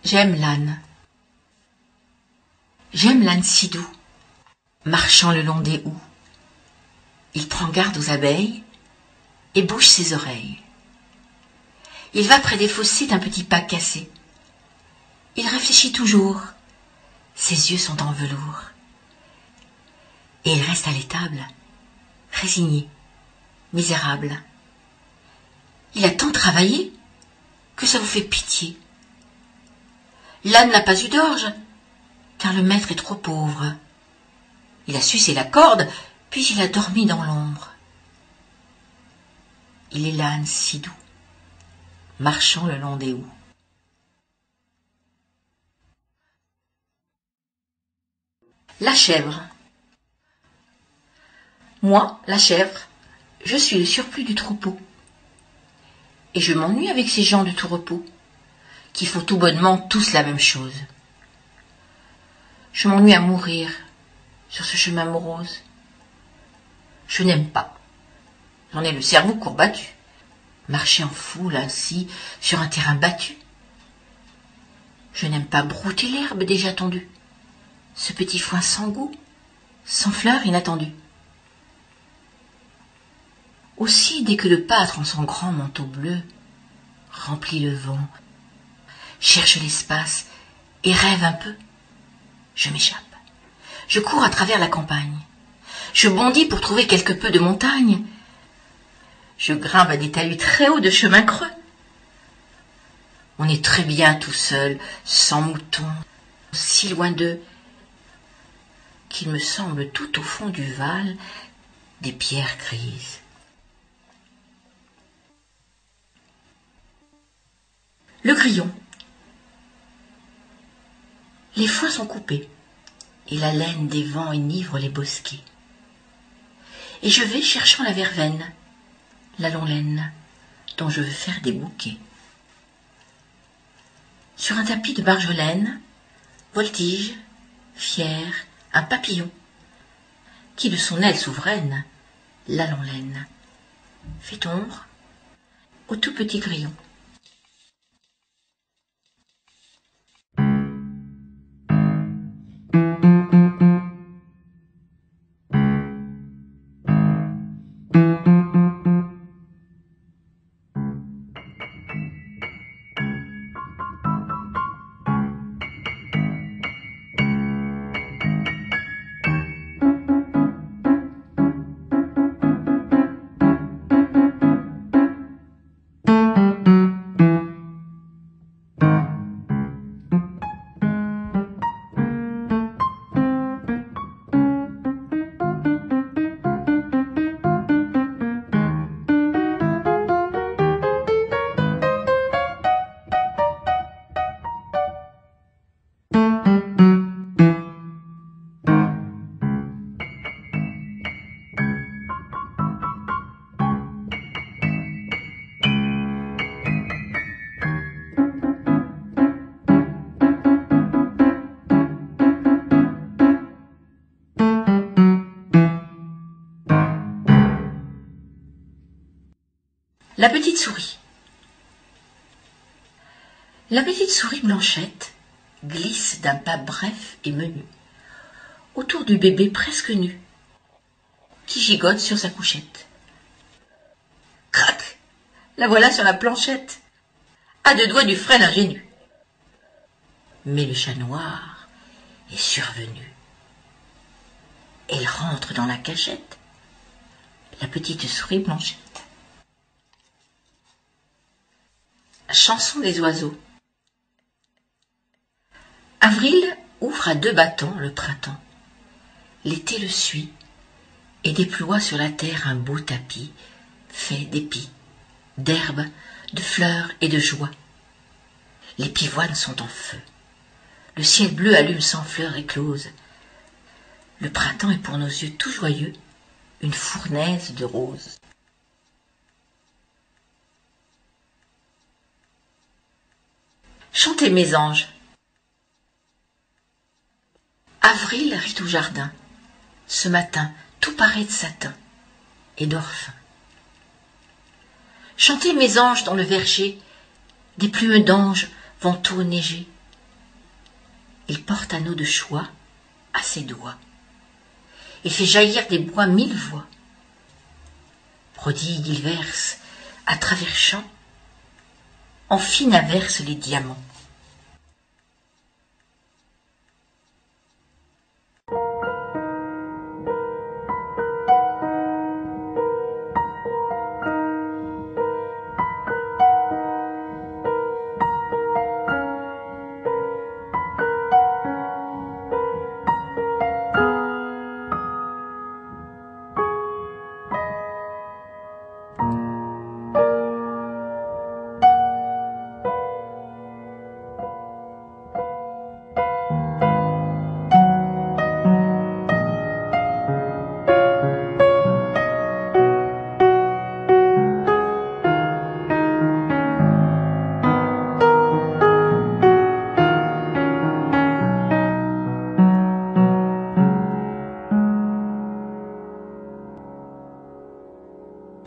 J'aime l'âne. J'aime l'âne si doux, marchant le long des houes. Il prend garde aux abeilles et bouge ses oreilles. Il va près des fossés d'un petit pas cassé. Il réfléchit toujours, ses yeux sont en velours. Et il reste à l'étable, résigné, misérable. Il a tant travaillé que ça vous fait pitié. L'âne n'a pas eu d'orge, car le maître est trop pauvre. Il a sucé la corde, puis il a dormi dans l'ombre. Il est l'âne si doux, marchant le long des houes. La chèvre. Moi, la chèvre, je suis le surplus du troupeau. Et je m'ennuie avec ces gens de tout repos, qui font tout bonnement tous la même chose. Je m'ennuie à mourir sur ce chemin morose. Je n'aime pas. J'en ai le cerveau courbattu. Marcher en foule ainsi sur un terrain battu. Je n'aime pas brouter l'herbe déjà tondue. Ce petit foin sans goût, sans fleurs inattendues. Aussi, dès que le pâtre en son grand manteau bleu remplit le vent, cherche l'espace et rêve un peu, je m'échappe. Je cours à travers la campagne. Je bondis pour trouver quelque peu de montagne. Je grimpe à des talus très hauts de chemins creux. On est très bien tout seul, sans moutons, si loin d'eux, qu'il me semble tout au fond du val des pierres grises. Le grillon. Les foins sont coupés, et la laine des vents enivre les bosquets. Et je vais cherchant la verveine, la longue-laine, dont je veux faire des bouquets. Sur un tapis de marjolaine, voltige, fier, un papillon, qui de son aile souveraine, la longue-laine, fait ombre au tout petit grillon. La petite souris. La petite souris Blanchette glisse d'un pas bref et menu autour du bébé presque nu, qui gigote sur sa couchette. Crac! La voilà sur la planchette, à deux doigts du frêne ingénu. Mais le chat noir est survenu. Elle rentre dans la cachette, la petite souris Blanchette. Chanson des oiseaux. Avril ouvre à deux battants le printemps. L'été le suit et déploie sur la terre un beau tapis fait d'épis, d'herbes, de fleurs et de joie. Les pivoines sont en feu. Le ciel bleu allume sans fleurs écloses. Le printemps est pour nos yeux tout joyeux une fournaise de roses. Chantez mes anges. Avril rit au jardin. Ce matin, tout paraît de satin et d'orphin. Chantez mes anges dans le verger. Des plumes d'anges vont tout neiger. Il porte anneau de choix à ses doigts. Il fait jaillir des bois 1000 voix. Prodigue, il verse, à travers champs, en fine averse les diamants.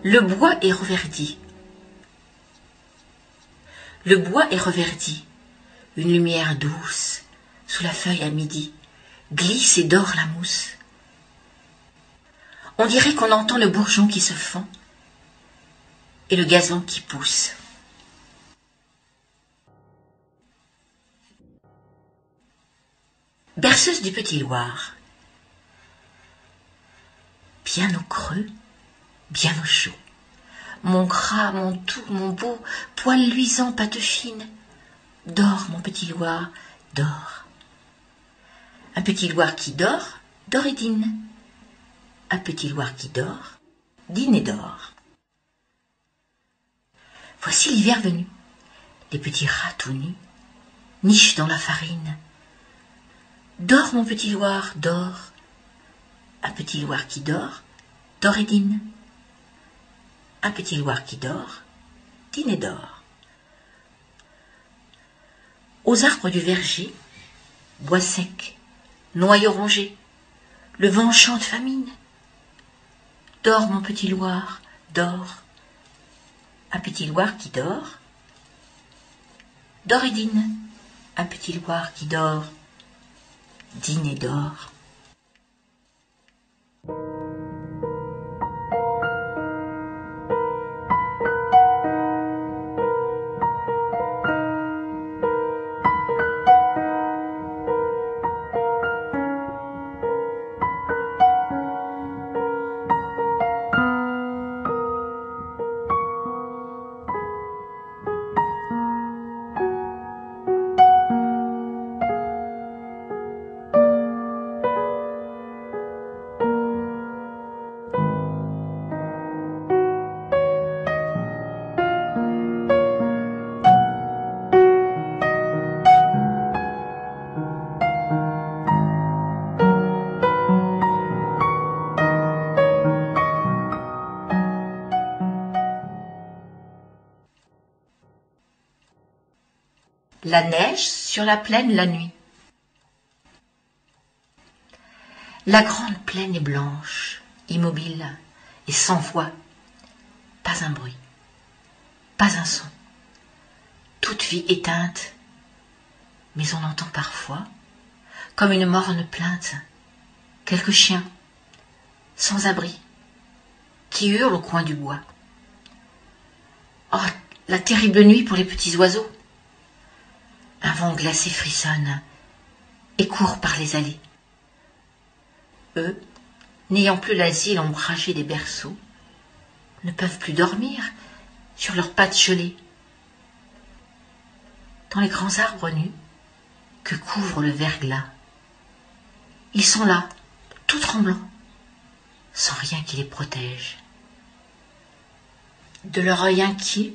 Le bois est reverdi. Le bois est reverdi. Une lumière douce, sous la feuille à midi, glisse et dore la mousse. On dirait qu'on entend le bourgeon qui se fend et le gazon qui pousse. Berceuse du Petit Loir. Bien au creux, bien au chaud. Mon gras, mon tout, mon beau, poil luisant, pâte fine. Dors, mon petit Loir, dors. Un petit Loir qui dort, dort et dîne. Un petit Loir qui dort, dîne et dort. Voici l'hiver venu. Les petits rats tout nus nichent dans la farine. Dors, mon petit Loir, dors. Un petit Loir qui dort, dort et dîne. Un petit Loir qui dort, dîne et dort. Aux arbres du verger, bois sec, noyaux rongés, le vent chante famine. Dors, mon petit Loir, dors. Un petit Loir qui dort, dort et dîne. Un petit Loir qui dort, dîne et dort. La neige sur la plaine la nuit. La grande plaine est blanche, immobile et sans voix. Pas un bruit, pas un son. Toute vie éteinte, mais on entend parfois, comme une morne plainte, quelques chiens, sans abri, qui hurlent au coin du bois. Oh, la terrible nuit pour les petits oiseaux! Un vent glacé frissonne et court par les allées. Eux, n'ayant plus l'asile ombragé des berceaux, ne peuvent plus dormir sur leurs pattes gelées. Dans les grands arbres nus que couvre le verglas, ils sont là, tout tremblants, sans rien qui les protège. De leur œil inquiet,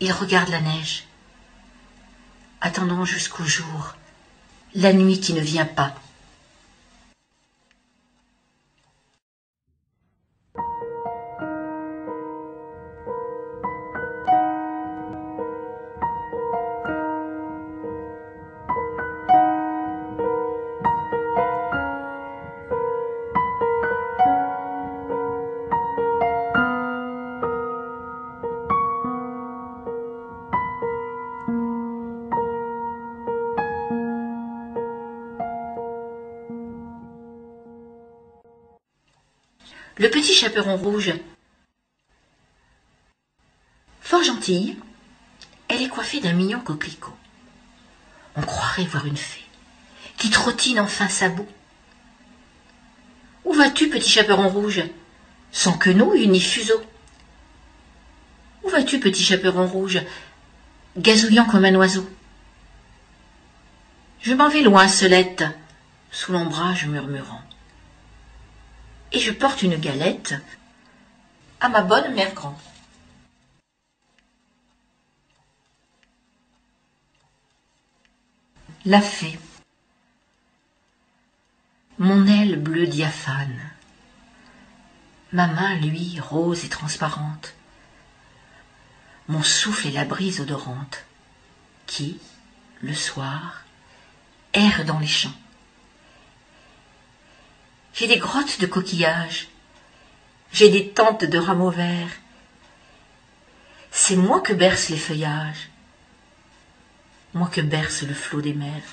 ils regardent la neige, attendant jusqu'au jour, la nuit qui ne vient pas. Le petit chaperon rouge. Fort gentille, elle est coiffée d'un mignon coquelicot. On croirait voir une fée qui trottine en fin sabot. Où vas-tu, petit chaperon rouge, sans quenouille ni fuseau? Où vas-tu, petit chaperon rouge, gazouillant comme un oiseau? Je m'en vais loin, Solette, sous l'ombrage murmurant. Et je porte une galette à ma bonne mère grand. La fée. Mon aile bleue diaphane, ma main, lui, rose et transparente, mon souffle est la brise odorante, qui, le soir, erre dans les champs. J'ai des grottes de coquillages, j'ai des tentes de rameaux verts, c'est moi que bercent les feuillages, moi que berce le flot des mers.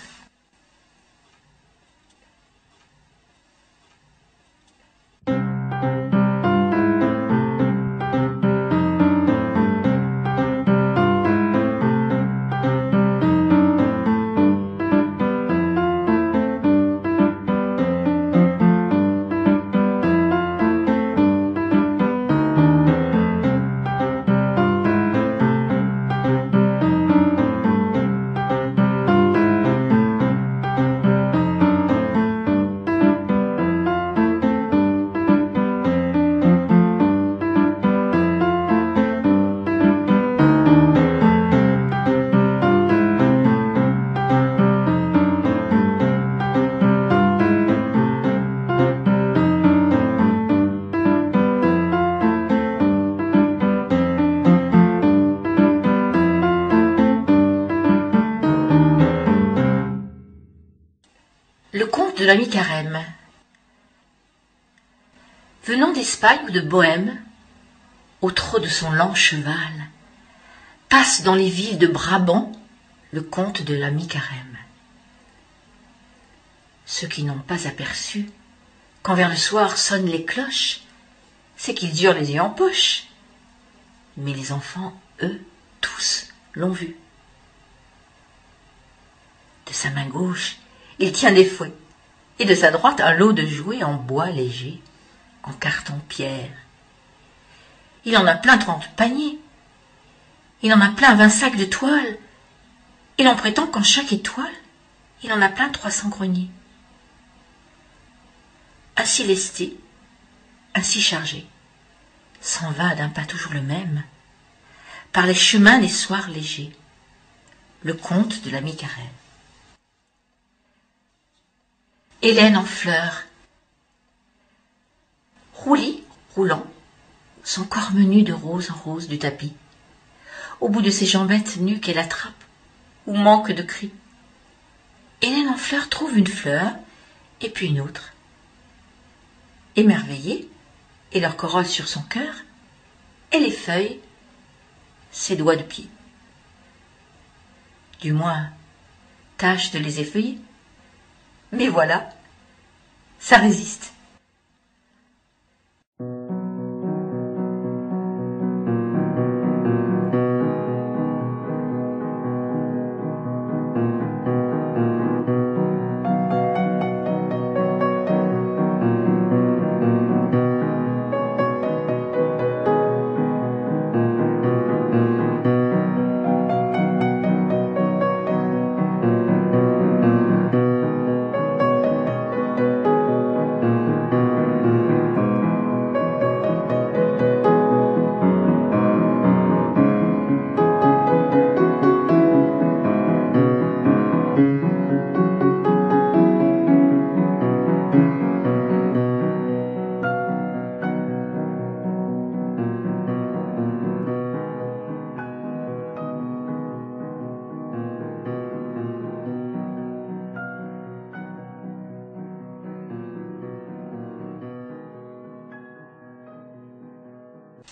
Le comte de la mi-carême. Venant d'Espagne ou de Bohême, au trot de son lent cheval, passe dans les villes de Brabant le comte de la mi-carême. Ceux qui n'ont pas aperçu, quand vers le soir sonnent les cloches, c'est qu'ils durent les yeux en poche. Mais les enfants, eux, tous, l'ont vu. De sa main gauche, il tient des fouets, et de sa droite un lot de jouets en bois léger, en carton-pierre. Il en a plein 30 paniers, il en a plein 20 sacs de toile, et l'on prétend qu'en chaque étoile, il en a plein 300 greniers. Ainsi lesté, ainsi chargé, s'en va d'un pas toujours le même, par les chemins des soirs légers, le comte de la mi-carême. Hélène en fleurs. Roulis, roulant, son corps menu de rose en rose du tapis, au bout de ses jambettes nues qu'elle attrape, ou manque de cris. Hélène en fleurs trouve une fleur, et puis une autre. Émerveillée, et leur corolle sur son cœur, elle effeuille ses doigts de pied. Du moins, tâche de les effeuiller. Mais voilà, ça résiste.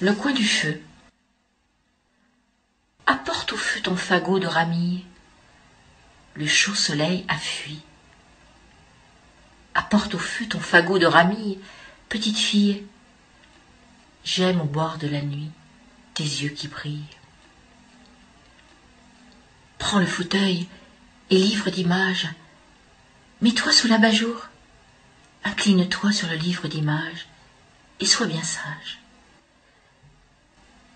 Le coin du feu. Apporte au feu ton fagot de ramille. Le chaud soleil a fui. Apporte au feu ton fagot de ramille, petite fille, J'aime au bord de la nuit tes yeux qui brillent. Prends le fauteuil et livre d'images. Mets-toi sous l'abat-jour. Incline-toi sur le livre d'images et sois bien sage.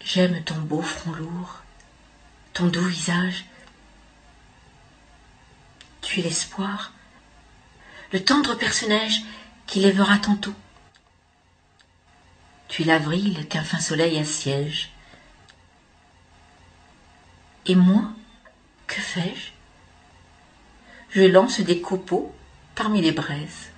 J'aime ton beau front lourd, ton doux visage. Tu es l'espoir, le tendre perce-neige qui lèvera tantôt. Tu es l'avril qu'un fin soleil assiège. Et moi, que fais-je? Je lance des copeaux parmi les braises.